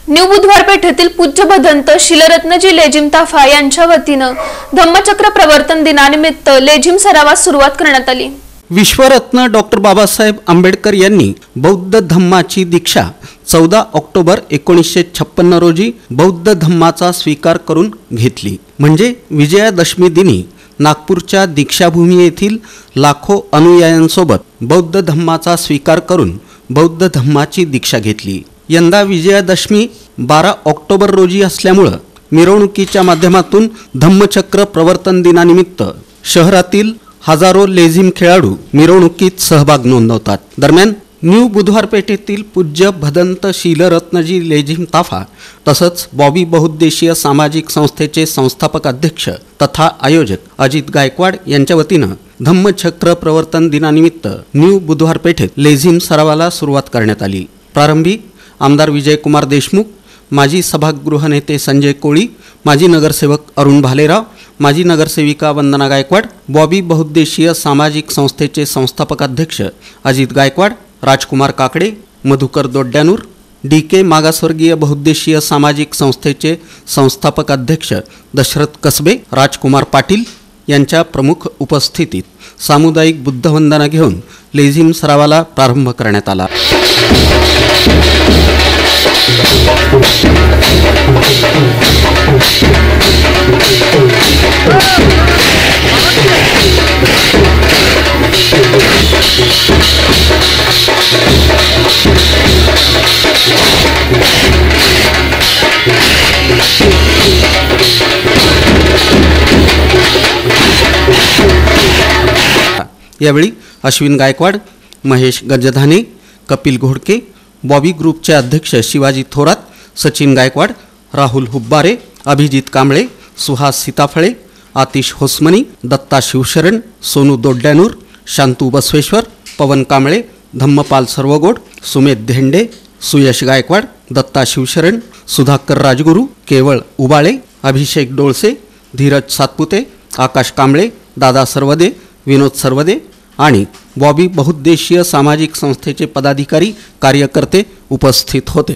New बुधवार पेठेतील पूज्य भदंत शीलरत्नजी लेझिम ताफा यांच्या वतीनं धम्मचक्र प्रवर्तन दिनानिमित्त लेझिम सरावास सुरुवात करण्यात आली। विश्वरत्न डॉक्टर बाबासाहेब आंबेडकर यांनी बौद्ध धम्माची दीक्षा 14 ऑक्टोबर 1956 रोजी बौद्ध धम्माचा स्वीकार करून घेतली। म्हणजे विजयादशमी दिनी नागपूरच्या दीक्षाभूमी येथील लाखो अनुयायांसोबत बौद्ध धम्माचा स्वीकार करून बौद्ध धम्माची दीक्षा घेतली। यंदा विजयादशमी 12 ऑक्टोबर रोजी असल्यामुळे मिरवणुकीच्या माध्यमातून धम्मचक्र प्रवर्तन दिनानिमित्त शहरातील हजारो लेझिम खेळाडू मिरवणुकीत सहभाग नोंदवतात। दरम्यान न्यू बुधवार पेठेतील पूज्य भदंत शीलरत्नजी लेझिम ताफा तसंच बॉबी बहुउद्देशीय सामाजिक संस्थेचे संस्थापक अध्यक्ष तथा आयोजक अजित गायकवाड यांच्या वतीनं धम्मचक्र प्रवर्तन दिनानिमित्त न्यू बुधवार पेठेत लेझिम सरावाला सुरुवात करण्यात आली। प्रारंभी आमदार विजयकुमार देशमुख, माजी सभागृह नेते संजय कोळी, माजी नगरसेवक अरुण भालेराव, माजी नगरसेविका वंदना गायकवाड, बॉबी बहुउद्देशीय सामाजिक संस्थेचे संस्थापक अध्यक्ष अजित गायकवाड, राजकुमार काकडे, मधुकर दोड्यानूर, DK मागासवर्गीय बहुउद्देशीय सामाजिक संस्थेचे संस्थापक अध्यक्ष दशरथ कसबे, राजकुमार पाटील यांच्या प्रमुख उपस्थितीत सामुदायिक बुद्धवंदना घेऊन लेझिम सरावाला प्रारंभ करण्यात आला। यावेळी अश्विन गायकवाड, महेश गजधाने, कपिल घोडके, बॉबी ग्रुपचे अध्यक्ष शिवाजी थोरात, सचिन गायकवाड, राहुल हुब्बारे, अभिजित कांबळे, सुहास सीताफळे, आतिश होसमनी, दत्ता शिवशरण, सोनू दोड्यानूर, शांतू बसवेश्वर, पवन कांबळे, धम्मपाल सर्वगोड, सुमेध धेंडे, सुयश गायकवाड, दत्ता शिवशरण, सुधाकर राजगुरू, केवळ उबाळे, अभिषेक डोळसे, धीरज सातपुते, आकाश कांबळे, दादा सर्वदे, विनोद सर्वदे आणि बॉबी बहुउद्देशीय सामाजिक संस्थेचे पदाधिकारी कार्यकर्ते उपस्थित होते।